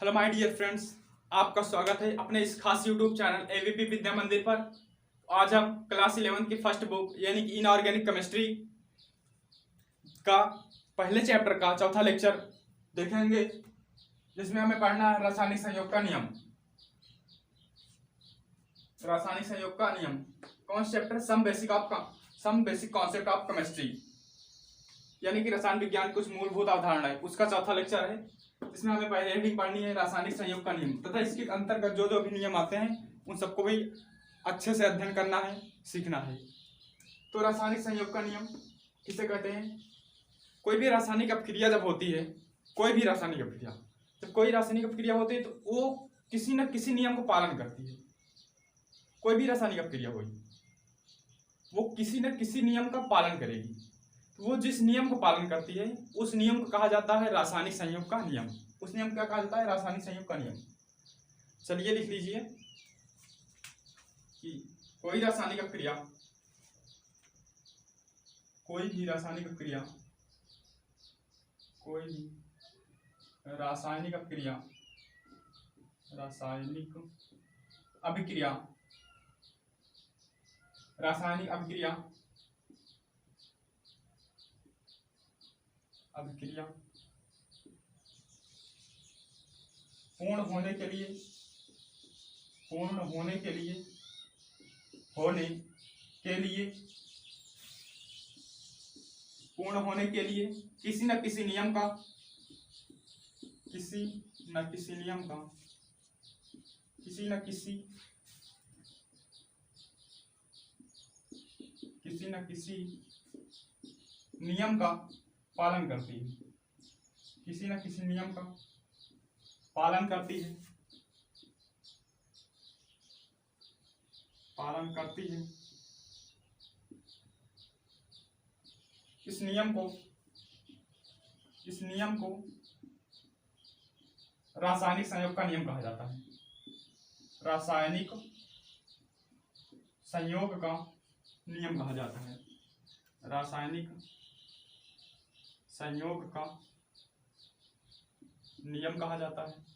Hello my dear friends, आपका स्वागत है अपने इस खास यूट्यूब चैनल एवीपी विद्या मंदिर पर। आज हम क्लास 11 की फर्स्ट बुक यानी कि इनऑर्गेनिक केमिस्ट्री का पहले चैप्टर का चौथा लेक्चर देखेंगे, जिसमें हमें पढ़ना है रासायनिक संयोग का नियम। रासायनिक संयोग का नियम कौन सा chapter? Some basic concept of chemistry, यानी कि रसायन विज्ञान कुछ मूलभूत अवधारणाएं, उसका चौथा लेक्चर है। इसमें हमें पहले हेडिंग पढ़नी है रासायनिक संयोग का नियम तथा इसके अंतर्गत जो जो भी नियम आते हैं उन सबको भी अच्छे से अध्ययन करना है, सीखना है। तो रासायनिक संयोग का नियम किसे कहते हैं? कोई भी रासायनिक अपक्रिया जब होती है, कोई भी रासायनिक अपक्रिया जब कोई रासायनिक अपक्रिया होती है तो वो किसी न किसी नियम को पालन करती है। कोई भी रासायनिक अपक्रिया हुई वो किसी न किसी नियम का पालन करेगी। वो जिस नियम को पालन करती है उस नियम को कहा जाता है रासायनिक संयोग का नियम। उस नियम क्या कहा जाता है? रासायनिक संयोग का नियम। चलिए लिख लीजिए कि कोई रासायनिक अपक्रिया, कोई भी रासायनिक अपक्रिया, कोई भी रासायनिक अपक्रिया, रासायनिक अभिक्रिया, रासायनिक अभिक्रिया, अभिक्रिया पूर्ण होने के लिए, पूर्ण होने के लिए, होने के लिए, पूर्ण होने के लिए किसी न किसी नियम का, किसी न किसी नियम का, किसी न किसी, किसी न किसी नियम का पालन करती है, किसी न किसी नियम का पालन करती है, पालन करती है। इस नियम को रासायनिक संयोग का नियम कहा जाता है। रासायनिक संयोग का नियम कहा जाता है। रासायनिक संयोग का नियम कहा जाता है।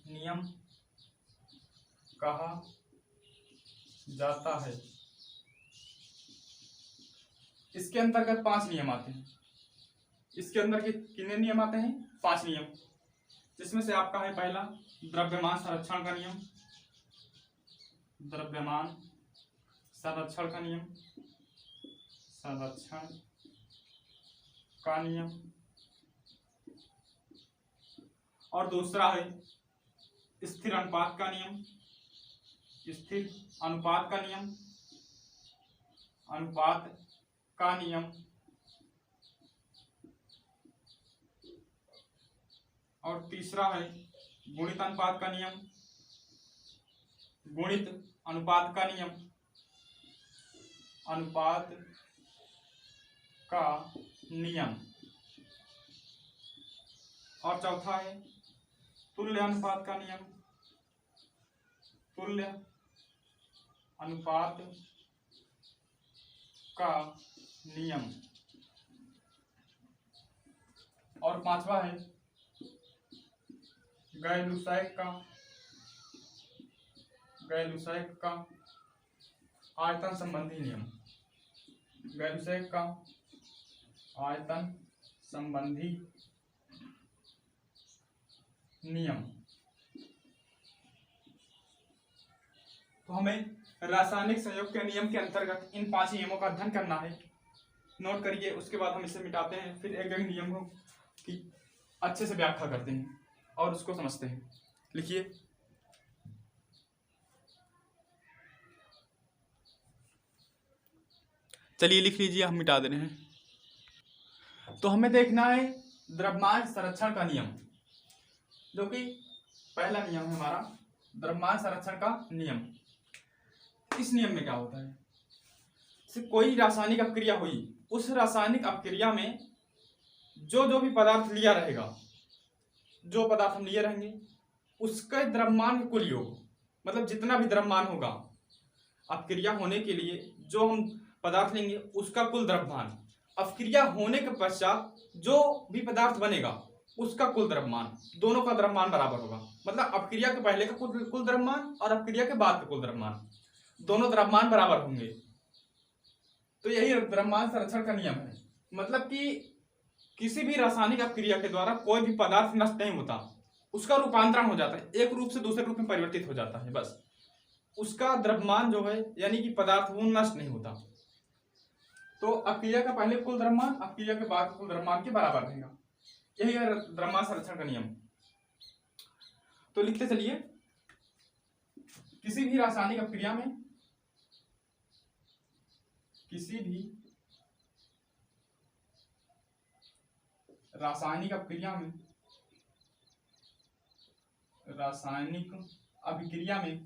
नियम कहा जाता है। इसके अंतर्गत 5 नियम आते हैं। इसके अंदर के कितने नियम आते हैं? 5 नियम, जिसमें से आपका है पहला द्रव्यमान संरक्षण का नियम, द्रव्यमान संरक्षण का नियम, संरक्षण का नियम। और दूसरा है स्थिर अनुपात का नियम, स्थिर अनुपात का नियम, अनुपात का नियम। और तीसरा है गुणित अनुपात का नियम, गुणित अनुपात का नियम, अनुपात का नियम। और चौथा है तुल्य अनुपात का नियम, तुल्य अनुपात का नियम। और 5वां है गैर-लूसायक का आयतन संबंधी नियम, गैर-लूसायक का आयतन संबंधी नियम। तो हमें रासायनिक संयोग के नियम के अंतर्गत इन 5 नियमों का अध्ययन करना है। नोट करिए, उसके बाद हम इसे मिटाते हैं, फिर एक एक नियमों की अच्छे से व्याख्या करते हैं और उसको समझते हैं। लिखिए, चलिए लिख लीजिए, हम मिटा दे रहे हैं। तो हमें देखना है द्रव्यमान संरक्षण का नियम, जो कि पहला नियम है हमारा, द्रव्यमान संरक्षण का नियम। इस नियम में क्या होता है? कोई रासायनिक अपक्रिया हुई, उस रासायनिक अपक्रिया में जो जो भी पदार्थ लिया रहेगा, जो पदार्थ हम लिए रहेंगे उसके द्रव्यमान के कुल योग, मतलब जितना भी द्रव्यमान होगा अपक्रिया होने के लिए जो हम पदार्थ लेंगे उसका कुल द्रव्यमान, अपक्रिया होने के पश्चात जो भी पदार्थ बनेगा उसका कुल द्रव्यमान, दोनों का द्रव्यमान बराबर होगा। मतलब अपक्रिया के पहले का कुल द्रव्यमान और अपक्रिया के बाद का कुल द्रव्यमान, दोनों द्रव्यमान बराबर होंगे। तो यही द्रव्यमान संरक्षण का नियम है। मतलब कि किसी भी रासायनिक अपक्रिया के द्वारा कोई भी पदार्थ नष्ट नहीं होता, उसका रूपांतरण हो जाता है, एक रूप से दूसरे रूप में परिवर्तित हो जाता है, बस उसका द्रव्यमान जो है यानी कि पदार्थ वो नष्ट नहीं होता। तो अपक्रिया का पहले कुल द्रव्यमान अपक्रिया के बाद कुल द्रव्यमान के बराबर रहेगा, यही है द्रव्यमान संरक्षण का नियम। तो लिखते चलिए, किसी भी रासायनिक अपक्रिया में रासायनिक अभिक्रिया में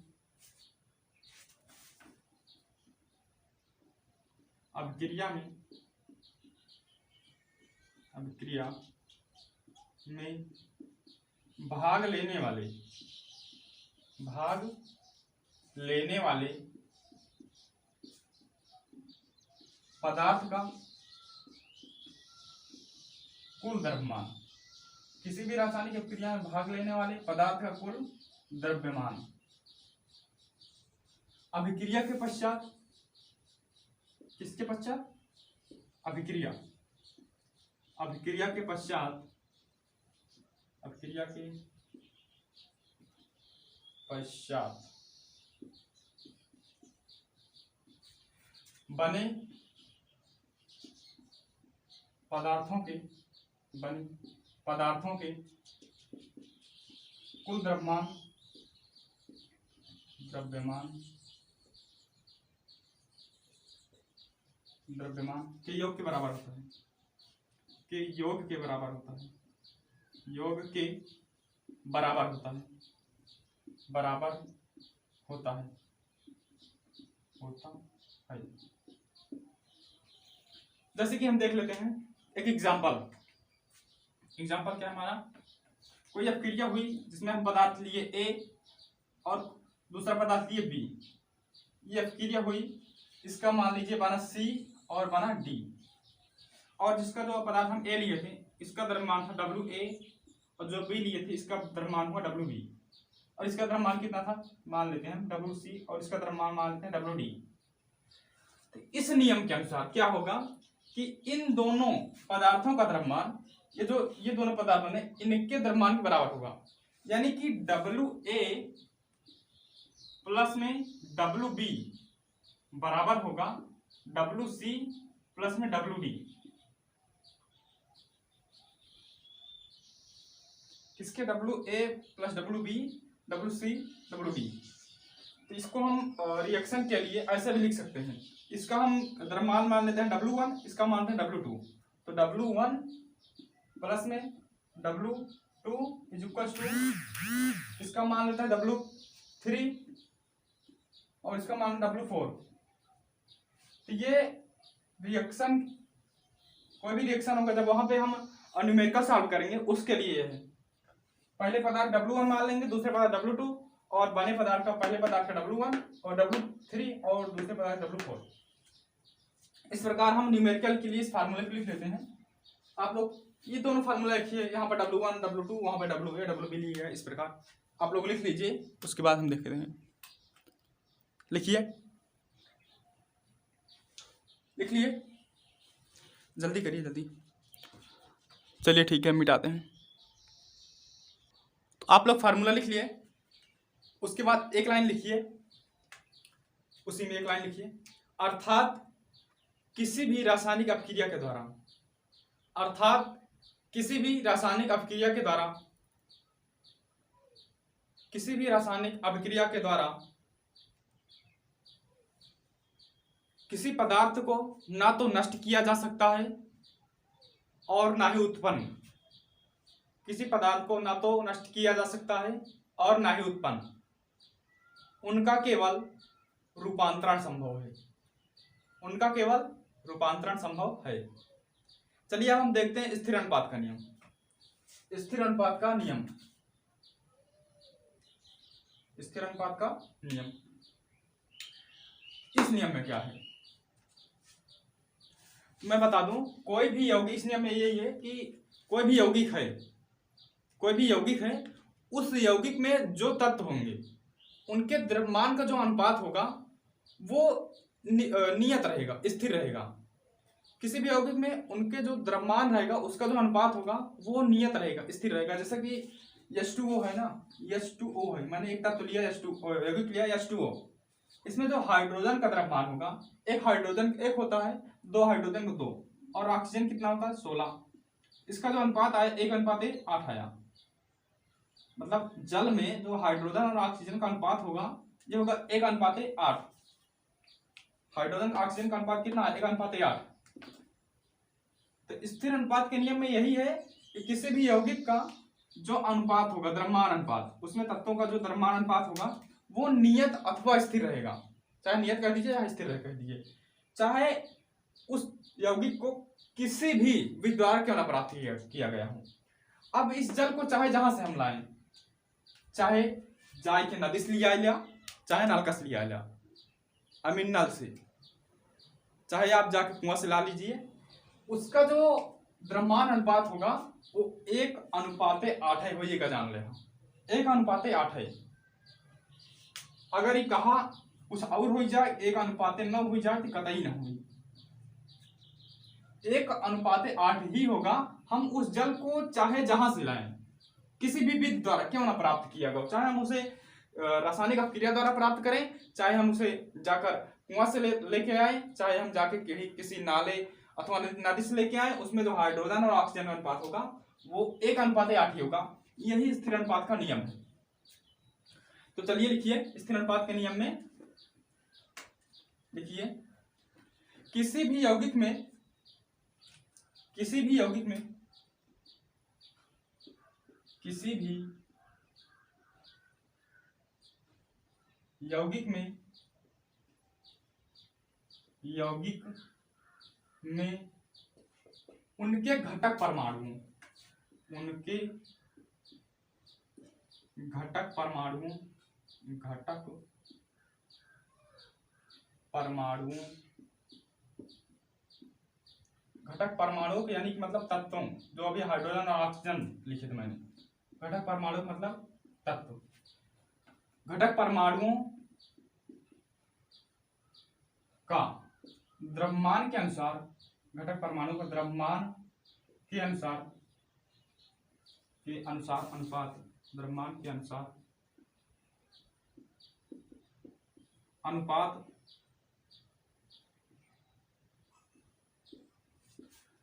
भाग लेने वाले पदार्थ का कुल द्रव्यमान, किसी भी रासायनिक अभिक्रिया में भाग लेने वाले पदार्थ का कुल द्रव्यमान अभिक्रिया के पश्चात, किसके पश्चात? अभिक्रिया के पश्चात बने पदार्थों के कुल द्रव्यमान के योग के बराबर होता है, योग के बराबर होता है। जैसे कि हम देख लेते हैं एक एग्जाम्पल क्या है हमारा, कोई अपक्रिया हुई जिसमें हम पदार्थ लिए ए और दूसरा पदार्थ लिए बी, ये अपक्रिया हुई, इसका मान लीजिए बना सी और बना डी, और जिसका जो पदार्थ हम ए लिए थे इसका द्रव्यमान था WA और जो बी लिए थे इसका द्रव्यमान हुआ WB, और इसका द्रव्यमान कितना था मान लेते हैं हम WC और इसका द्रव्यमान मान लेते हैं WD। तो इस नियम के अनुसार क्या होगा कि इन दोनों पदार्थों का द्रव्यमान, ये दोनों पदार्थों ने इनके द्रव्यमान के बराबर होगा, यानी कि WA प्लस में WB बराबर होगा WC प्लस में WD। किसके? WA plus WB WC WD। तो इसको हम रिएक्शन के लिए ऐसे भी लिख सकते हैं, इसका हम द्रव्यमान मान लेते हैं W1, इसका मानते हैं W2, तो W1 प्लस में W2 इज इक्वल टू, इसका मान लेते हैं W3 और इसका मान W4। तो ये रिएक्शन, कोई भी रिएक्शन होगा जब वहां पे हम न्यूमेरिकल सॉल्व करेंगे उसके लिए है, पहले पदार्थ W1 मान लेंगे, दूसरे पदार्थ W2 और बने पदार्थ का पहले पदार्थ का W1 और W3 और दूसरे पदार्थ W4। इस प्रकार हम न्यूमेरिकल के लिए इस फार्मूले को लिख लेते हैं। आप लोग ये दोनों फार्मूला लिखिए, यहाँ पर W1 W2 वहां पर WA WB लिया है, इस प्रकार आप लोग लिख लीजिए, उसके बाद हम देखते हैं। लिखिए, जल्दी करिए जल्दी। चलिए ठीक है, मिटाते हैं। तो आप लोग फार्मूला लिख लिए, उसके बाद एक लाइन लिखिए, उसी में एक लाइन लिखिए, अर्थात किसी भी रासायनिक अपक्रिया के द्वारा, किसी पदार्थ को ना तो नष्ट किया जा सकता है और ना ही उत्पन्न, उनका केवल रूपांतरण संभव है। चलिए अब हम देखते हैं स्थिर अनुपात का नियम। स्थिर अनुपात का नियम इस नियम में क्या है मैं बता दूं। कोई भी यौगिक, इस नियम में यही है कि कोई भी यौगिक है कोई भी यौगिक है, उस यौगिक में जो तत्व होंगे उनके द्रव्यमान का जो अनुपात होगा वो नियत रहेगा, स्थिर रहेगा। किसी भी यौगिक में उनके जो द्रव्यमान रहेगा उसका जो अनुपात होगा वो नियत रहेगा, स्थिर रहेगा। जैसे कि H2O है ना, H2O है, मैंने एक तत्व लिया H2O, यौगिक लिया H2O। इसमें जो हाइड्रोजन का द्रव्यमान होगा, एक हाइड्रोजन एक होता है, दो हाइड्रोजन को दो, और ऑक्सीजन कितना होता है 16। इसका जो अनुपात आया 1:8 आया। मतलब जल में जो हाइड्रोजन और ऑक्सीजन का अनुपात होगा ये होगा 1:8। हाइड्रोजन ऑक्सीजन का अनुपात कितना है 1:8। तो स्थिर अनुपात के नियम में यही है कि किसी भी यौगिक का जो अनुपात होगा द्रव्यमान अनुपात, उसमें तत्वों का जो द्रव्यमान अनुपात होगा वो नियत अथवा स्थिर रहेगा। चाहे नियत कह दीजिए चाहे स्थिर कह दीजिए, चाहे उस यौगिक को किसी भी विधि द्वारा क्यों ना प्राप्त किया गया हो। अब इस जल को चाहे जहां से हम लाएं, चाहे जाए के नदी से लिया लिया, चाहे नलका से लिया लिया, आई मीन नल से, चाहे आप जाके कुआं से ला लीजिए, उसका जो द्रव्यमान अनुपात होगा वो 1:8 है, वही का जान ले 1:8 है। अगर ये कहा कुछ और हो जाए 1:9 हो जाए तो कतई ना हुई, 1:8 ही होगा। हम उस जल को चाहे जहां से लाएं, किसी भी विधि द्वारा क्यों ना प्राप्त किया गया, चाहे हम उसे रासायनिक अपक्रिया द्वारा प्राप्त करें, चाहे हम उसे जाकर कुआं से लेके आए, चाहे हम जाके किसी नाले अथवा नदी से लेके आए, उसमें जो हाइड्रोजन और ऑक्सीजन का अनुपात होगा वो 1:8 ही होगा। यही स्थिर अनुपात का नियम है। तो चलिए लिखिए, स्थिर अनुपात के नियम में लिखिए, किसी भी यौगिक में उनके घटक परमाणु यानी कि मतलब तत्वों, जो अभी हाइड्रोजन और ऑक्सीजन लिखे थे मैंने, घटक परमाणु मतलब तत्व, घटक परमाणुओं का द्रव्यमान के अनुसार, घटक परमाणु का द्रव्यमान के अनुसार अनुपात, द्रव्यमान के अनुसार अनुपात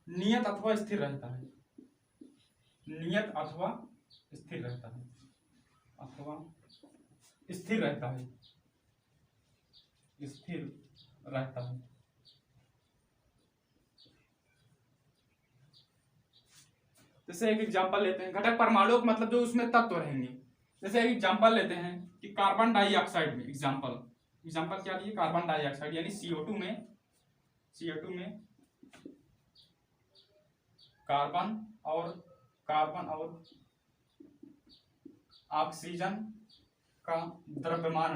नियत अथवा स्थिर रहता है, नियत अथवा स्थिर रहता है, अथवा स्थिर रहता है, स्थिर रहता है। जैसे एक एग्जांपल लेते हैं, घटक परमाणु मतलब जो उसमें तत्व रहेंगे। जैसे एक एग्जांपल लेते हैं कि कार्बन डाइऑक्साइड में, एग्जांपल क्या दिए, कार्बन डाइऑक्साइड यानी CO2 में कार्बन और ऑक्सीजन का द्रव्यमान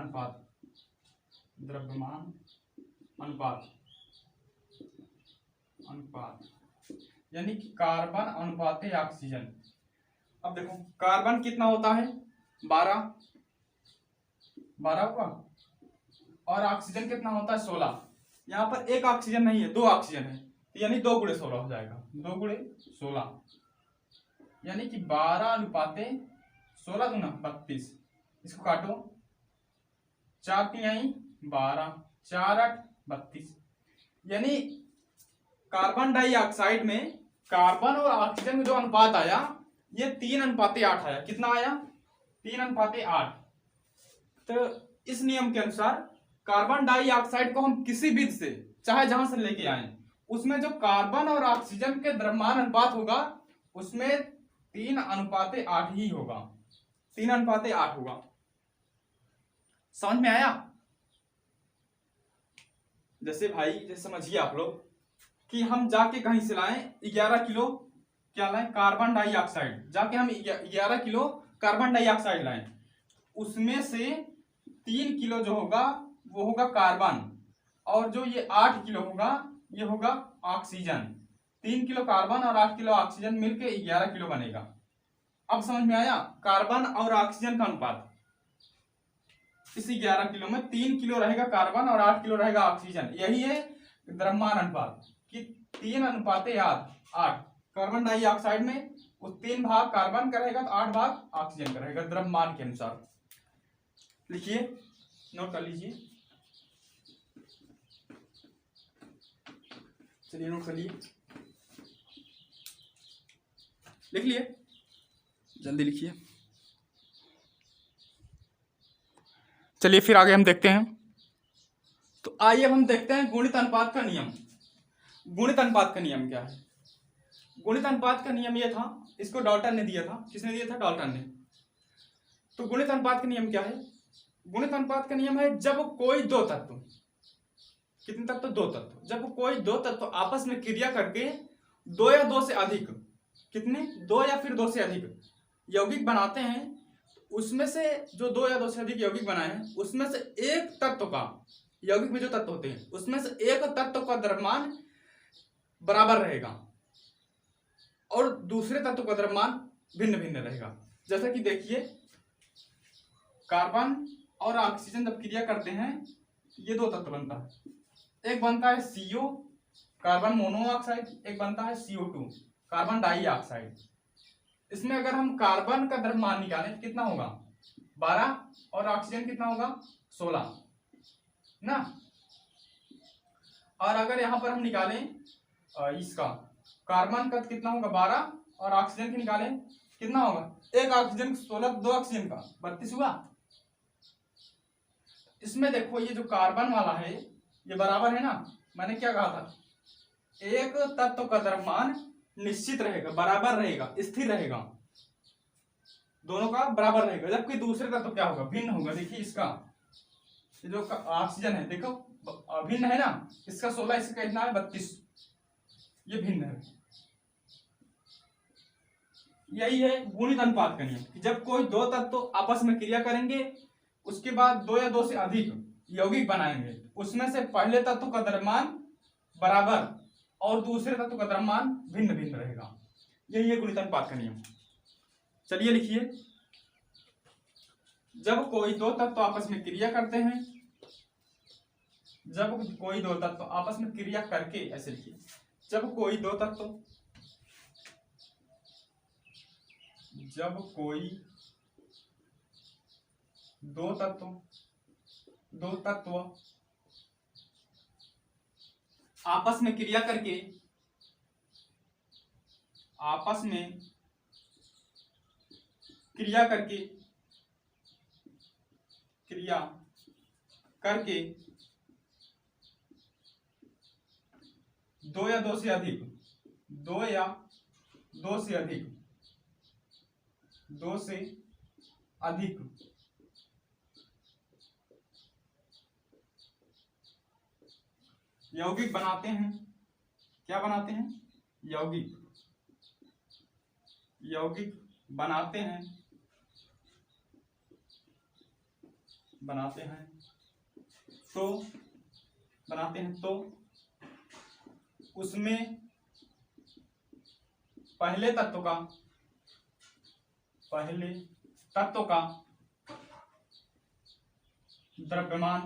अनुपात यानी कि कार्बन अनुपात ऑक्सीजन। अब देखो कार्बन कितना होता है 12 होगा, और ऑक्सीजन कितना होता है 16। यहाँ पर एक ऑक्सीजन नहीं है, 2 ऑक्सीजन है, यानी 2 × 16 हो जाएगा, 2 × 16 यानी कि 12:16 × 32। इसको काटो, 4 × 3 = 12, 4 × 8 = 32। यानी कार्बन डाइऑक्साइड में कार्बन और ऑक्सीजन में जो अनुपात आया ये 3:8 आया। कितना आया 3:8। तो इस नियम के अनुसार कार्बन डाइऑक्साइड को हम किसी विधि से चाहे जहां से लेके आए, उसमें जो कार्बन और ऑक्सीजन के द्रव्यमान अनुपात होगा उसमें 3:8 ही होगा, 3:8 होगा। समझ में आया? जैसे भाई जैसे समझिए आप लोग कि हम जाके कहीं से लाएं 11 किलो क्या लाएं कार्बन डाइऑक्साइड, जाके हम 11 किलो कार्बन डाइऑक्साइड लाएं, उसमें से 3 किलो जो होगा वो होगा कार्बन, और जो ये 8 किलो होगा ये होगा ऑक्सीजन। 3 किलो कार्बन और 8 किलो ऑक्सीजन मिलके 11 किलो बनेगा। अब समझ में आया कार्बन और ऑक्सीजन का अनुपात। इसी 11 किलो में 3 किलो रहेगा कार्बन और 8 किलो रहेगा ऑक्सीजन। यही है द्रव्यमान अनुपात कि 3 अनुपाते 8। कार्बन डाइऑक्साइड में उस 3 भाग कार्बन का रहेगा तो 8 भाग ऑक्सीजन का रहेगा द्रव्यमान के अनुसार। लिखिए, नोट कर लीजिए। चलिए नोट कर लिए, लिख लिए, जल्दी लिखिए। चलिए फिर आगे हम देखते हैं। तो आइए अब हम देखते हैं गुणित अनुपात का नियम। गुणित अनुपात का नियम क्या है? गुणित अनुपात का नियम यह था, इसको डाल्टन ने दिया था। किसने दिया था? डाल्टन ने। तो गुणित अनुपात का नियम क्या है? गुणित अनुपात का नियम है जब कोई दो तत्व, कितने तत्व? 2 तत्व। जब कोई 2 तत्व आपस में क्रिया करके 2 या 2 से अधिक, कितने? 2 या फिर 2 से अधिक यौगिक बनाते हैं, उसमें से जो 2 या 2 से अधिक यौगिक बनाए हैं उसमें से एक तत्व का, यौगिक में जो तत्व होते हैं उसमें से एक तत्व का द्रव्यमान बराबर रहेगा और दूसरे तत्व का द्रव्यमान भिन्न भिन्न रहेगा। जैसा कि देखिए, कार्बन और ऑक्सीजन जब क्रिया करते हैं ये 2 तत्व बनता है। एक बनता है CO कार्बन मोनोऑक्साइड, एक बनता है CO2 कार्बन डाइऑक्साइड। इसमें अगर हम कार्बन का द्रव्यमान निकालें कितना होगा? 12 और ऑक्सीजन कितना होगा? 16 ना। और अगर यहां पर हम निकालें इसका कार्बन का कितना होगा? 12 और ऑक्सीजन की निकालें कितना होगा? एक ऑक्सीजन 16, 2 ऑक्सीजन का 32 हुआ। इसमें देखो ये जो कार्बन वाला है ये बराबर है ना। मैंने क्या कहा था? एक तत्व का द्रव्यमान निश्चित रहेगा, बराबर रहेगा, स्थिर रहेगा, दोनों का बराबर रहेगा। जबकि दूसरे तत्व क्या होगा? भिन्न होगा। देखिए इसका ये जो ऑक्सीजन है देखो भिन्न है ना, इसका 16, इसका कितना है? 32, ये भिन्न है। यही है गुणित अनुपात का नियम कि जब कोई 2 तत्व आपस में क्रिया करेंगे उसके बाद 2 या 2 से अधिक यौगिक बनाएंगे, उसमें से पहले तत्व का द्रव्यमान बराबर और दूसरे तत्व का द्रव्यमान भिन्न भिन्न रहेगा। यही है गुणित अनुपात का नियम। चलिए लिखिए, जब कोई 2 तत्व आपस में क्रिया करते हैं, जब कोई 2 तत्व आपस में क्रिया करके, ऐसे लिखिए, जब कोई 2 तत्व दो तत्व आपस में क्रिया करके दो या दो से अधिक यौगिक बनाते हैं। क्या बनाते हैं? यौगिक बनाते हैं तो उसमें पहले तत्व का द्रव्यमान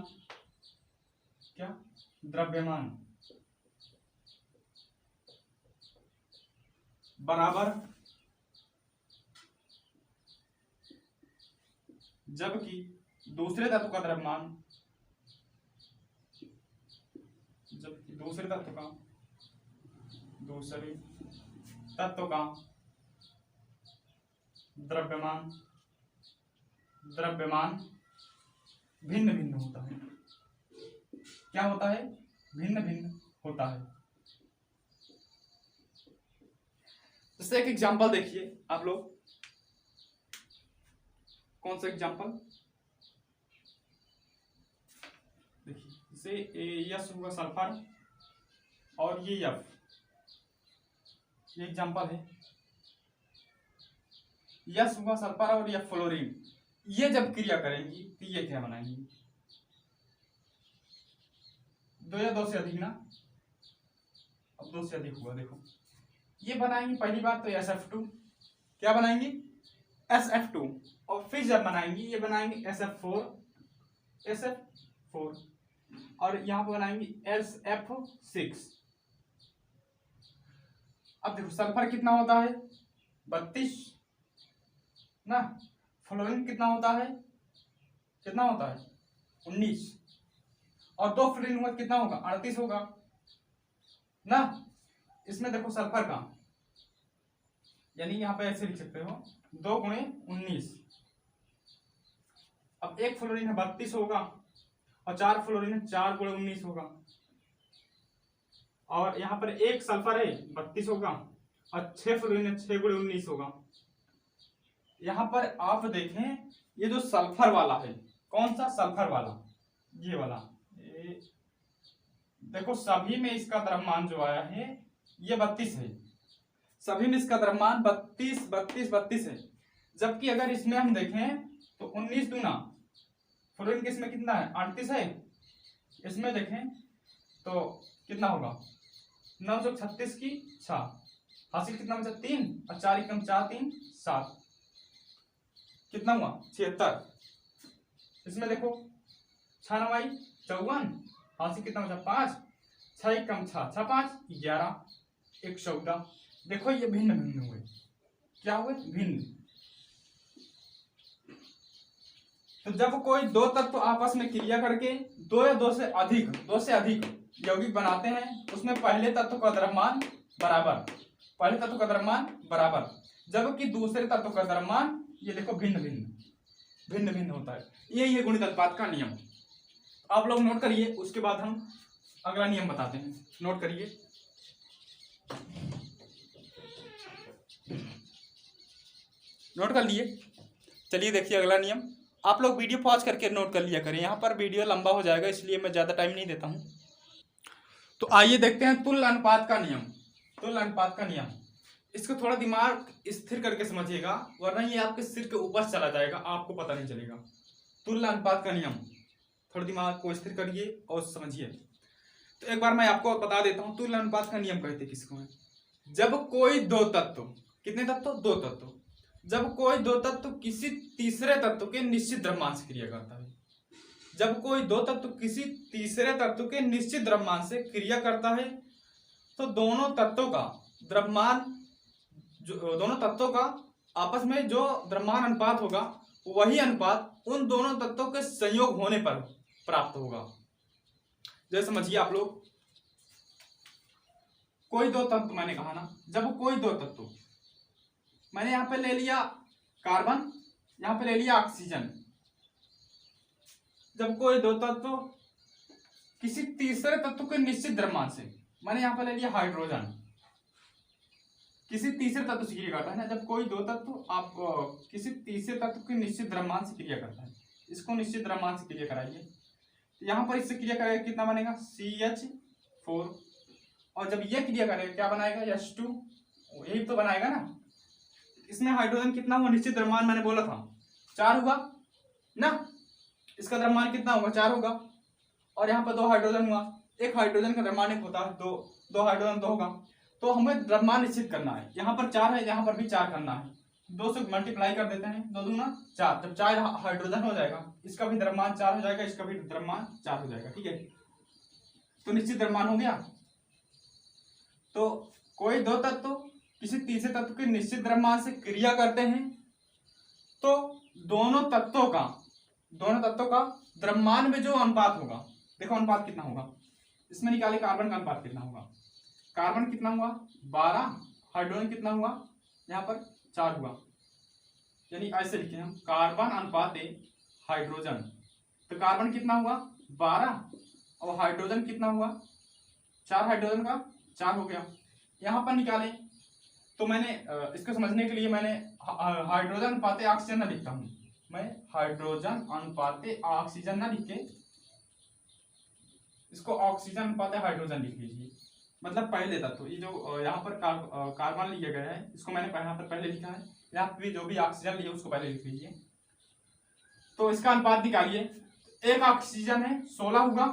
बराबर, जबकि दूसरे तत्व का द्रव्यमान द्रव्यमान भिन्न भिन्न होता है। क्या होता है? भिन्न भिन्न होता है। जैसे एक एग्जांपल देखिए आप लोग। कौन सा एग्जांपल? देखिए, जैसे यस होगा सल्फर और ये एफ, ये एग्जांपल है। यस होगा सल्फर और एफ फ्लोरीन, ये जब क्रिया करेंगी तो ये क्या बनाएंगी? 2 या 2 से अधिक ना। अब 2 से अधिक हुआ, देखो ये बनाएंगी। पहली बात तो SF2 क्या बनाएंगी? SF2 और फिर जब बनाएंगे ये बनाएंगे SF4 और यहाँ पर बनाएंगे SF6। अब देखो सल्फर कितना होता है 32 ना, फ्लोरीन कितना होता है 19 और 2 फ्लोरीन हुआ कितना होगा 38 होगा ना। इसमें देखो सल्फर का यानी यहाँ पे ऐसे लिख सकते हो 2 गुणे 19। अब 1 फ्लोरीन है 32 होगा और 4 फ्लोरीन है 4 गुणे 19 होगा और यहाँ पर 1 सल्फर है 32 होगा और 6 फ्लोरीन है 6 गुणे 19 होगा। यहाँ पर आप देखें ये जो सल्फर वाला है, कौन सा सल्फर वाला, ये वाला, देखो सभी में इसका द्रव्यमान जो आया है ये 32 है, सभी में इसका द्रव्यमान 32 है। जबकि अगर इसमें हम देखें तो 19 दूना फ्लोरीन के इसमें कितना है 38 है, इसमें देखें तो कितना होगा 9 × 36 की 6, हासिल कितना बचा 3 और 4 × 4 3 7, कितना हुआ 76। इसमें देखो 6 9 54, हासिल कितना बचा 5, 6 × 6 6 5 11 1 14। देखो ये भिन्न भिन्न हुए, क्या हुए भिन्न। तो जब कोई दो तत्व आपस में क्रिया करके दो या दो से अधिक यौगिक बनाते हैं उसमें पहले तत्व का द्रव्यमान बराबर, जबकि दूसरे तत्व का द्रव्यमान ये देखो भिन्न भिन्न होता है। ये गुणित अनुपात का नियम आप लोग नोट करिए, उसके बाद हम अगला नियम बताते हैं। नोट करिए, नोट कर लिए। चलिए देखिए अगला नियम, आप लोग वीडियो पॉज करके नोट कर लिया करें, यहाँ पर वीडियो लंबा हो जाएगा इसलिए मैं ज़्यादा टाइम नहीं देता हूँ। तो आइए देखते हैं तुल्य अनुपात का नियम। इसको थोड़ा दिमाग स्थिर करके समझिएगा वरना ये आपके सिर के ऊपर चला जाएगा, आपको पता नहीं चलेगा। तुल्य अनुपात का नियम, थोड़ा दिमाग को स्थिर करिए और समझिए। तो एक बार मैं आपको बता देता हूँ तुल्य अनुपात का नियम कहते किसको है। जब कोई दो तत्व, कितने तत्व, दो तत्व, जब कोई दो तत्व किसी तीसरे तत्व के निश्चित द्रव्यमान से क्रिया करता है, जब कोई दो तत्व किसी तीसरे तत्व के निश्चित द्रव्यमान से क्रिया करता है तो दोनों तत्वों का द्रव्यमान, दोनों तत्वों का आपस में जो द्रव्यमान अनुपात होगा वही अनुपात उन दोनों तत्वों के संयोग होने पर प्राप्त होगा। जैसे समझिए आप लोग, कोई दो तत्व, मैंने कहा ना जब कोई दो तत्व, मैंने यहां पे ले लिया कार्बन, यहां पे ले लिया ऑक्सीजन, जब कोई दो तत्व किसी तीसरे तत्व के निश्चित द्रव्यमान से, मैंने यहां पे ले लिया हाइड्रोजन, किसी तीसरे तत्व से क्रिया करता है ना, जब कोई दो तत्व आप किसी तीसरे तत्व के निश्चित द्रव्यमान से क्रिया करता है, इसको निश्चित द्रव्यमान से क्रिया कराइए, यहां पर इससे क्रिया करेगा कितना बनेगा CH4 और जब ये क्रिया करेगा क्या बनाएगा H2, यही तो बनाएगा ना। इसमें हाइड्रोजन कितना हुआ निश्चित द्रव्यमान, मैंने बोला था 4 होगा ना, इसका द्रव्यमान कितना होगा 4 होगा और यहाँ पर 2 हाइड्रोजन हुआ, एक हाइड्रोजन का द्रव्यमान एक होता है, दो हाइड्रोजन 2 होगा, तो हमें द्रव्यमान निश्चित करना है। यहाँ पर 4 है, यहाँ पर भी 4 करना है, 2 से मल्टीप्लाई कर देते हैं, 2 दूना 4, जब 4 हाइड्रोजन हो जाएगा इसका भी द्रव्यमान 4 हो जाएगा, इसका भी द्रव्यमान 4 हो जाएगा, ठीक है। तो निश्चित द्रव्यमान हो गया। तो कोई दो तत्व किसी तीसरे तत्व के निश्चित द्रव्यमान से क्रिया करते हैं तो दोनों तत्वों का द्रव्यमान में जो अनुपात होगा, देखो अनुपात कितना होगा, इसमें निकाले कार्बन का अनुपात कितना होगा, कार्बन कितना हुआ 12, हाइड्रोजन कितना हुआ यहाँ पर 4 हुआ, यानी ऐसे लिखे हम कार्बन अनुपात हाइड्रोजन, तो कार्बन कितना हुआ 12 और हाइड्रोजन कितना हुआ 4, हाइड्रोजन का 4 हो गया। यहाँ पर निकाले तो मैंने इसको समझने के लिए मैंने हाइड्रोजन अनुपात ऑक्सीजन ना लिखता हूँ, मैं हाइड्रोजन अनुपात ऑक्सीजन ना लिख के इसको ऑक्सीजन अनुपात हाइड्रोजन लिख लीजिए, मतलब पहले तत्व, ये जो यहाँ पर कार्बन लिया गया है इसको मैंने यहाँ पर पहले लिखा है, यहाँ पर जो भी ऑक्सीजन लिया उसको पहले लिख लीजिए। तो इसका अनुपात निकालिए, एक ऑक्सीजन है 16 होगा,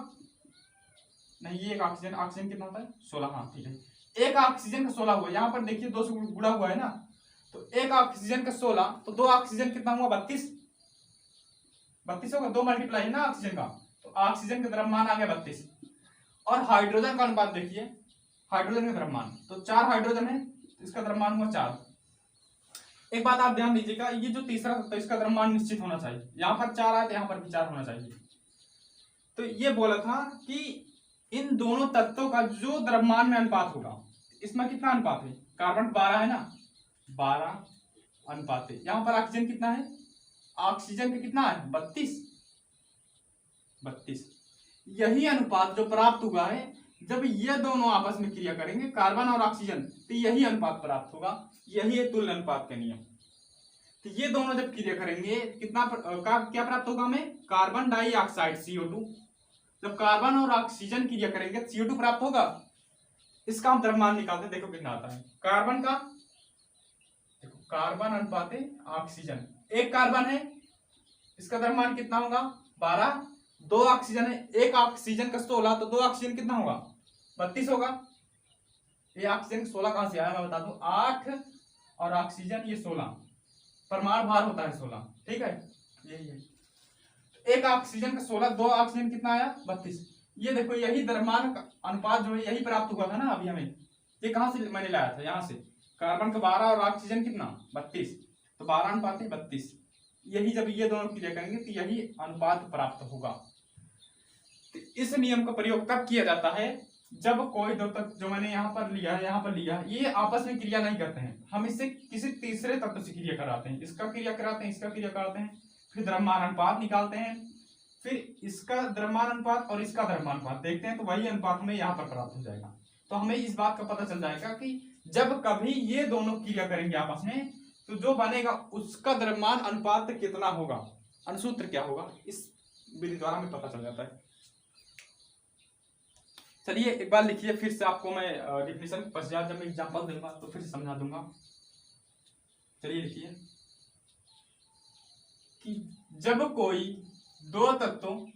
नहीं ये एक ऑक्सीजन कितना होता है 16, हाँ ठीक है, एक ऑक्सीजन का 16 हुआ, यहाँ पर देखिए 2 से गुणा हुआ है ना, तो एक ऑक्सीजन का 16, तो 2 ऑक्सीजन कितना हुआ 32 होगा, 2 मल्टीप्लाई है ना ऑक्सीजन का, तो ऑक्सीजन का द्रव्यमान आ गया 32। और हाइड्रोजन का अनुपात देखिए, हाइड्रोजन का द्रव्यमान, तो 4 हाइड्रोजन है तो इसका द्रव्यमान हुआ 4। एक बात आप ध्यान दीजिएगा, ये जो तीसरा तत्व इसका द्रव्यमान निश्चित होना चाहिए, यहाँ पर 4 आए तो यहाँ पर भी 4 होना चाहिए। तो ये बोला था कि इन दोनों तत्वों का जो द्रव्यमान में अनुपात होगा, इसमें कितना अनुपात है, कार्बन 12 है ना, 12 अनुपात है। यहाँ पर ऑक्सीजन कितना है, ऑक्सीजन का कितना है 32। यही अनुपात जो प्राप्त हुआ है जब ये दोनों आपस में क्रिया करेंगे, कार्बन और ऑक्सीजन, तो यही अनुपात प्राप्त होगा, यही है तुल्य अनुपात का नियम। तो ये दोनों जब क्रिया करेंगे कितना क्या प्राप्त होगा हमें, कार्बन डाइऑक्साइड CO2। जब कार्बन और ऑक्सीजन क्रिया करेंगे CO2 प्राप्त होगा, इसका हम द्रव्यमान निकालते हैं, देखो कितना आता है। कार्बन का देखो, कार्बन अनुपात ऑक्सीजन, एक कार्बन है इसका द्रव्यमान कितना होगा 12, 2 ऑक्सीजन है, एक ऑक्सीजन का 16, तो 2 ऑक्सीजन कितना होगा 32 होगा। ये ऑक्सीजन 16 कहां से आया मैं बता दूं, 8 और ऑक्सीजन ये 16, परमाणु भार होता है 16, ठीक है, यही है। एक ऑक्सीजन का 16, 2 ऑक्सीजन कितना आया 32। ये देखो यही द्रव्यमान का अनुपात जो है यही प्राप्त हुआ था ना अभी हमें, ये कहां से मैंने लाया था, यहाँ से, कार्बन का 12 और ऑक्सीजन कितना 32, तो 12 अनुपात 32। यही जब ये दोनों क्रिया करेंगे तो यही अनुपात प्राप्त होगा। तो इस नियम का प्रयोग तब किया जाता है जब कोई दो तत्व, जो मैंने यहाँ पर लिया है, यहाँ पर लिया है, ये आपस में क्रिया नहीं करते हैं, हम इससे किसी तीसरे तत्व से क्रिया कराते हैं, इसका क्रिया कराते हैं, इसका क्रिया कराते हैं, फिर द्रव्यमान अनुपात निकालते हैं, फिर इसका द्रव्यमान अनुपात और इसका द्रव्यमान अनुपात देखते हैं, तो वही अनुपात हमें यहाँ पर प्राप्त हो जाएगा। तो हमें इस बात का पता चल जाएगा कि जब कभी ये दोनों क्रिया करेंगे आपस में, तो जो बनेगा उसका द्रव्यमान अनुपात कितना होगा, अनुसूत्र क्या होगा, इस विधि द्वारा हमें पता चल जाता है। चलिए एक बार लिखिए, फिर से आपको मैं डिफिनेशन के पश्चात जब मैं एग्जांपल दूंगा तो फिर से समझा दूंगा। चलिए लिखिए कि जब कोई दो तत्वों,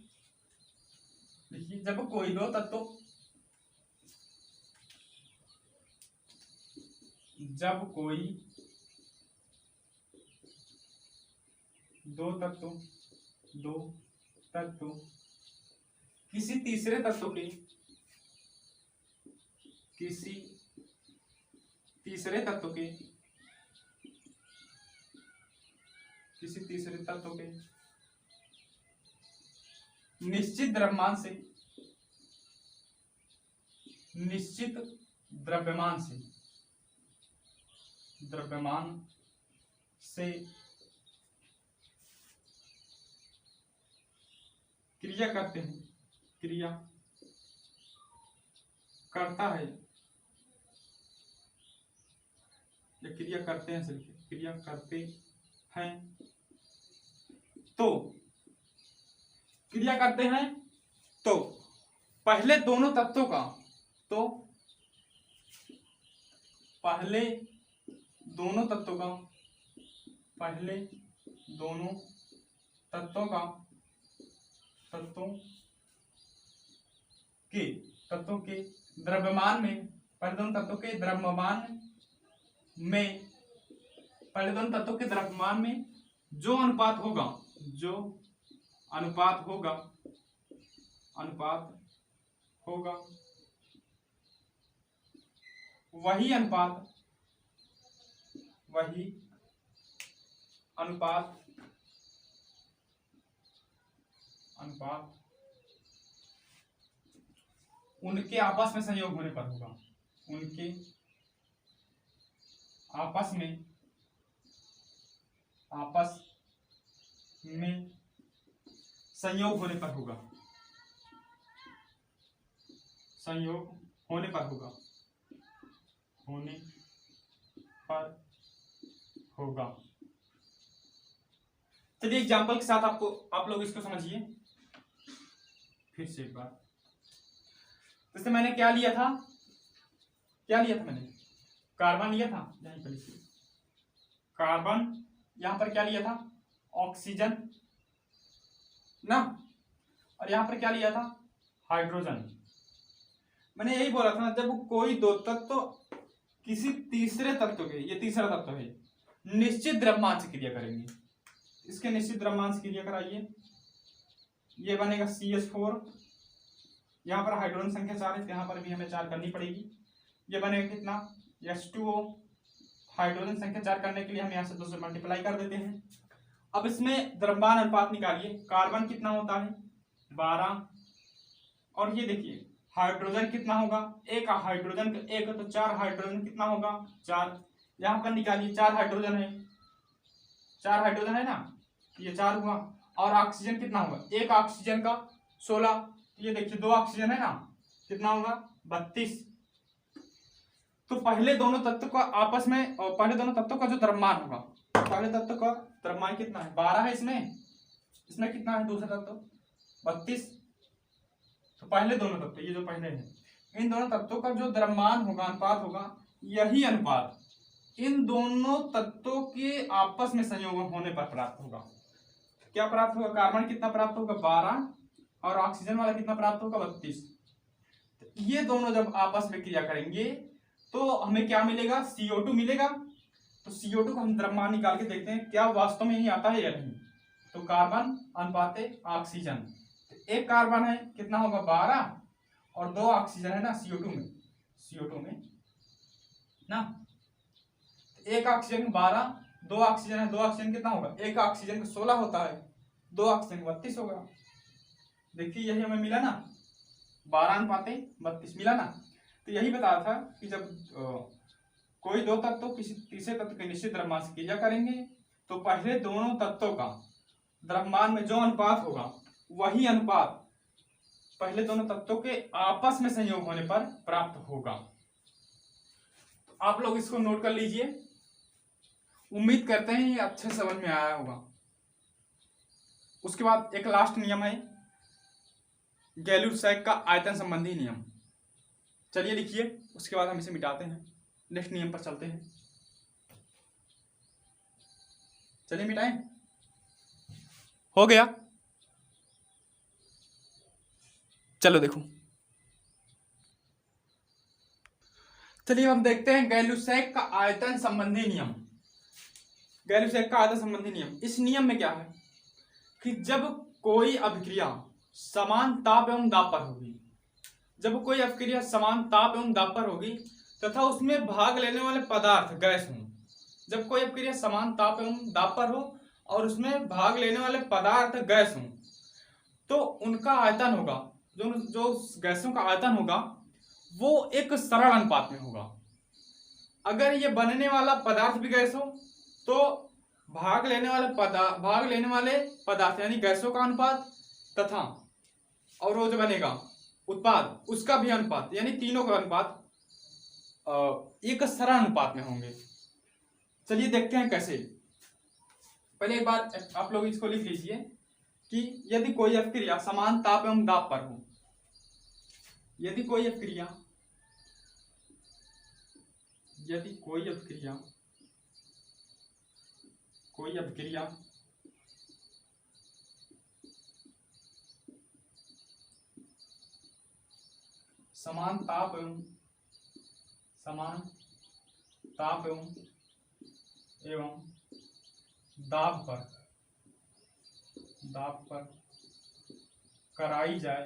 लिखिए जब कोई दो तत्वों, जब कोई दो तत्व किसी तीसरे तत्व के, किसी तीसरे तत्व के निश्चित द्रव्यमान से, निश्चित द्रव्यमान से क्रिया करते हैं, क्रिया करता है या क्रिया करते हैं, सिर्फ क्रिया करते हैं, तो क्रिया करते हैं तो पहले दोनों तत्वों का, तो पहले दोनों तत्वों का, पहले दोनों तत्वों का, तत्वों के द्रव्यमान में, पहले दोनों तत्वों के द्रव्यमान में, पहले दोनों तत्वों के द्रव्यमान में जो अनुपात होगा, जो अनुपात होगा, वही अनुपात उनके आपस में संयोग होने पर होगा, उनके आपस में संयोग होने पर होगा, संयोग होने पर होगा। चलिए एग्जाम्पल के साथ आप लोग इसको समझिए फिर से एक बार। जैसे मैंने क्या लिया था मैंने कार्बन लिया था, यहीं पर लिखिए कार्बन, यहां पर क्या लिया था ऑक्सीजन ना, और यहां पर क्या लिया था हाइड्रोजन। मैंने यही बोला था जब कोई दो तत्व किसी तीसरे तत्व के, ये तीसरा तत्व है, निश्चित द्रव्यमान से क्रिया करेंगे। इसके निश्चित द्रव्यमान से क्रिया कराइए, ये बनेगा CH4, यहाँ पर हाइड्रोजन संख्या 4 है, यहाँ पर भी हमें 4 करनी पड़ेगी। ये बनेगा कितना, H2O, हाइड्रोजन संख्या 4 करने के लिए हम यहाँ से 2 से मल्टीप्लाई कर देते हैं। अब इसमें द्रव्यमान अनुपात निकालिए, कार्बन कितना होता है 12, और ये देखिए हाइड्रोजन कितना होगा, एक हाइड्रोजन का एक तो 4 हाइड्रोजन कितना होगा 4, यहाँ पर निकालिए 4 हाइड्रोजन है, 4 हाइड्रोजन है ना, ये 4 हुआ। और ऑक्सीजन कितना होगा, एक ऑक्सीजन का 16, ये देखिए 2 ऑक्सीजन है ना, कितना होगा 32। तो पहले दोनों तत्व का आपस में, पहले दोनों तत्वों का जो द्रव्यमान होगा, पहले तत्व का द्रव्यमान कितना है 12 है, इसमें कितना है दूसरा तत्व 32। तो पहले दोनों तत्व, ये जो पहले है, इन दोनों तत्वों का जो द्रव्यमान होगा, अनुपात होगा, यही अनुपात इन दोनों तत्वों के आपस में संयोग होने पर प्राप्त होगा। क्या प्राप्त होगा, कार्बन कितना प्राप्त होगा 12, और ऑक्सीजन वाला कितना प्राप्त होगा 32। ये दोनों जब आपस में क्रिया करेंगे तो हमें क्या मिलेगा, CO2 मिलेगा। तो CO2 को हम द्रव्यमान निकाल के देखते हैं क्या वास्तव में यही आता है या नहीं। तो कार्बन अनुपात ऑक्सीजन, एक कार्बन है कितना होगा 12, और 2 ऑक्सीजन है ना CO2 में ना, एक ऑक्सीजन 12, 2 ऑक्सीजन है, 2 ऑक्सीजन कितना होगा, एक ऑक्सीजन का 16 होता है, 2 ऑक्सीजन 32 होगा। देखिए यही हमें मिला ना, 12 अनुपात 32 मिला ना। तो यही बताया था कि जब कोई दो तत्व किसी तीसरे तत्व के निश्चित द्रव्यमान से क्रिया करेंगे तो पहले दोनों तत्वों का द्रव्यमान में जो अनुपात होगा वही अनुपात पहले दोनों तत्वों के आपस में संयोग होने पर प्राप्त होगा। तो आप लोग इसको नोट कर लीजिए, उम्मीद करते हैं ये अच्छे समझ में आया होगा। उसके बाद एक लास्ट नियम है गैलुसैक का आयतन संबंधी नियम, चलिए लिखिए, उसके बाद हम इसे मिटाते हैं, नेक्स्ट नियम पर चलते हैं। चलिए मिटाएं, हो गया, चलो देखो, चलिए हम देखते हैं गैलुसैक का आयतन संबंधी नियम। गैलुसैक का आयतन संबंधी नियम, इस नियम में क्या है कि जब कोई अभिक्रिया समान ताप एवं दाब पर होगी, जब कोई अभिक्रिया समान ताप एवं दाब पर होगी तथा उसमें भाग लेने वाले पदार्थ गैस हों, जब कोई अभिक्रिया समान ताप एवं दाब पर हो और उसमें भाग लेने वाले पदार्थ गैस हों, तो उनका आयतन होगा, जो गैसों का आयतन होगा वो एक सरल अनुपात में होगा। अगर ये बनने वाला पदार्थ भी गैस हो तो भाग लेने वाले पदार्थ यानी गैसों का अनुपात तथा और वो जो बनेगा उत्पाद उसका भी अनुपात, यानी तीनों का अनुपात एक सरल अनुपात में होंगे। चलिए देखते हैं कैसे। पहले एक बार आप लोग इसको लिख लीजिए कि यदि कोई अभिक्रिया समान ताप एवं दाब पर हो, यदि कोई अभिक्रिया समान ताप एवं दाब पर कराई जाए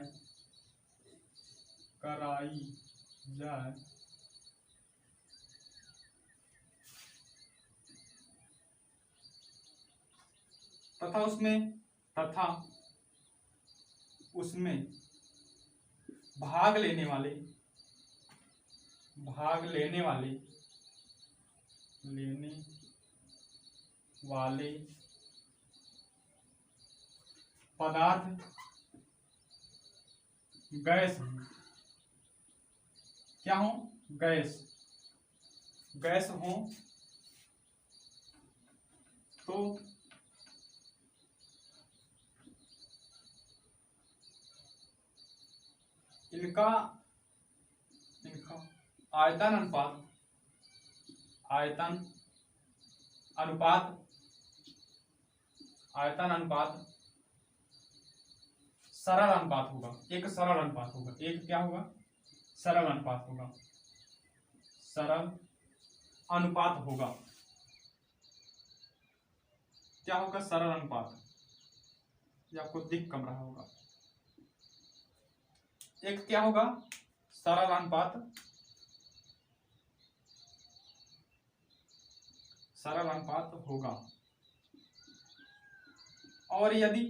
तथा उसमें भाग लेने वाले पदार्थ गैस क्या हो, गैस हो तो इनका आयतन अनुपात सरल अनुपात होगा, एक सरल अनुपात होगा, एक क्या होगा सरल अनुपात होगा, सरल अनुपात होगा। क्या होगा, सरल अनुपात। ये आपको दिख कम रहा होगा। एक क्या होगा, सरल अनुपात, सरल अनुपात होगा। और यदि,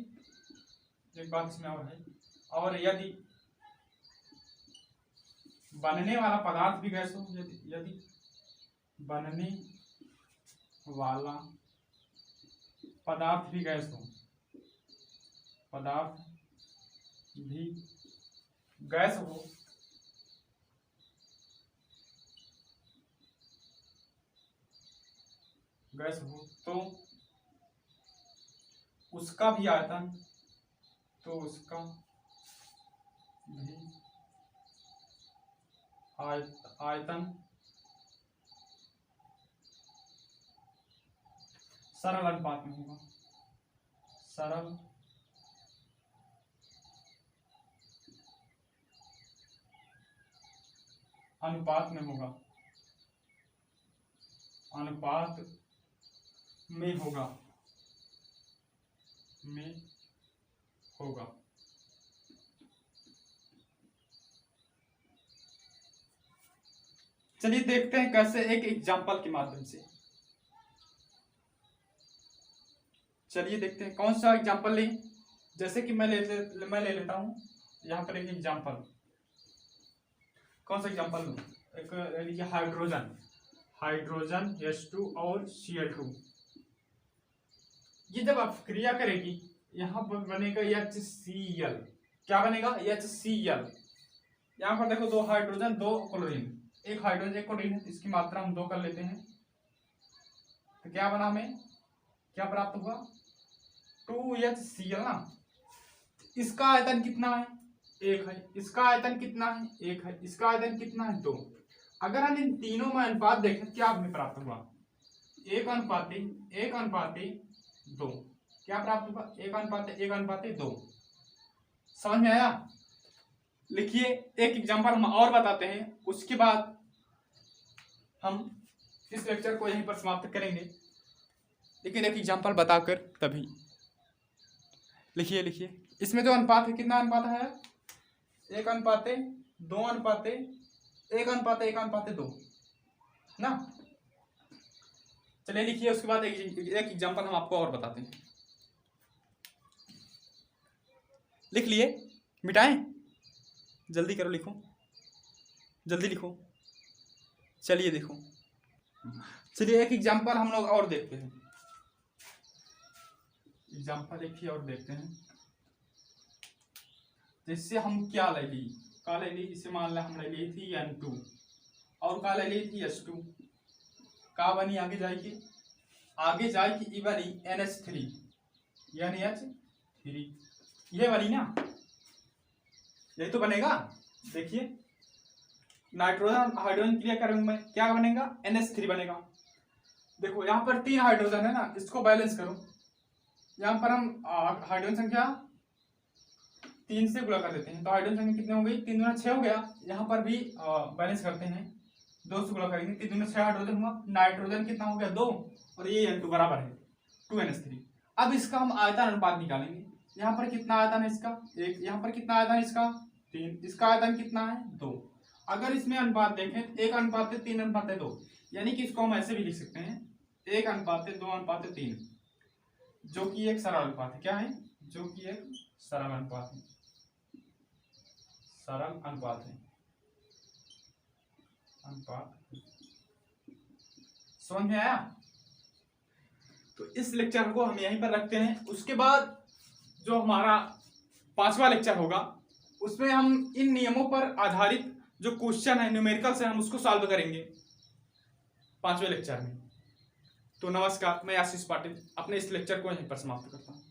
एक बात इसमें और है, और यदि बनने वाला पदार्थ भी गैस हो, यदि बनने वाला पदार्थ भी गैस हो, पदार्थ भी गैस हो, गैस हो तो उसका भी आयतन, तो उसका भी आयतन सरल अनुपात में होगा, सरल अनुपात में होगा, अनुपात में होगा, में होगा। चलिए देखते हैं कैसे, एक एग्जांपल के माध्यम से। चलिए देखते हैं कौन सा एग्जांपल लें। जैसे कि मैं ले लेता हूं यहां पर एक एग्जांपल। कौन सा एग्जांपल लूं, एक ले लीजिए हाइड्रोजन, हाइड्रोजन H2 और Cl2। ये जब आप क्रिया करेगी यहां पर बनेगा HCl। क्या बनेगा, HCl। यहां पर देखो दो हाइड्रोजन दो क्लोरीन, एक हाइड्रोजन एक क्लोरीन है, इसकी मात्रा हम 2 कर लेते हैं। तो क्या बना, हमें क्या प्राप्त हुआ, 2HCl ना। इसका आयतन कितना है, 1 है। इसका आयतन कितना है, 1 है। इसका आयतन कितना है, 2। अगर हम इन तीनों में अनुपात देखें क्या हमें प्राप्त हुआ, 1:2। क्या प्राप्त हुआ, 1:2। समझ में आया। लिखिए एक एग्जांपल हम और बताते हैं, उसके बाद हम इस लेक्चर को यहीं पर समाप्त करेंगे। लेकिन एक एग्जांपल बताकर तभी। लिखिए लिखिए, इसमें जो अनुपात है कितना अनुपात है, 1:2 ना। चलिए लिखिए, उसके बाद एक एग्जांपल हम आपको और बताते हैं। लिख लिए, मिटाएं, जल्दी करो, लिखो, जल्दी लिखो। चलिए देखो, चलिए एक एग्जांपल हम लोग और देखते हैं। एग्जांपल एक ही और देखते हैं। जिससे हम क्या ले ली, का ले ली, इसे मान लें हम ले ली थी N2 और का ले ली थी H2। का बनी, आगे जाएगी ई बनी NH3 NH3। ये बनी ना, यही तो बनेगा। देखिए नाइट्रोजन हाइड्रोजन क्रिया करेंगे में क्या बनेगा, NH3 बनेगा। देखो यहाँ पर 3 हाइड्रोजन है ना, इसको बैलेंस करो। यहाँ पर हम हाइड्रोजन संख्या 3 से गुणा कर देते हैं, तो हाइड्रोजन संख्या कितनी हो गई, 3 दूना 6 हो गया। यहाँ पर भी बैलेंस करते हैं, 2 से गुणा करेंगे, 3 दूना 6 हाइड्रोजन हुआ। नाइट्रोजन कितना हो गया, 2, और ये N2 बराबर है 2NH3। अब इसका हम आयतन अनुपात निकालेंगे। यहाँ पर कितना आयतन है इसका, 1। यहाँ पर कितना आयतन है इसका, 3। इसका आयतन कितना है, 2। अगर इसमें अनुपात देखें 1:3:2, यानी कि इसको हम ऐसे भी लिख सकते हैं 1:2:3, जो कि एक सरल अनुपात है। क्या है, जो कि एक सरल अनुपात है, सरल अनुपात है, अनुपात। समझ में आया। तो इस लेक्चर को हम यहीं पर रखते हैं। उसके बाद जो हमारा 5वां लेक्चर होगा उसमें हम इन नियमों पर आधारित जो क्वेश्चन है न्यूमेरिकल्स है हम उसको सॉल्व करेंगे 5वें लेक्चर में। तो नमस्कार, मैं आशीष पाटिल अपने इस लेक्चर को यहीं पर समाप्त करता हूँ।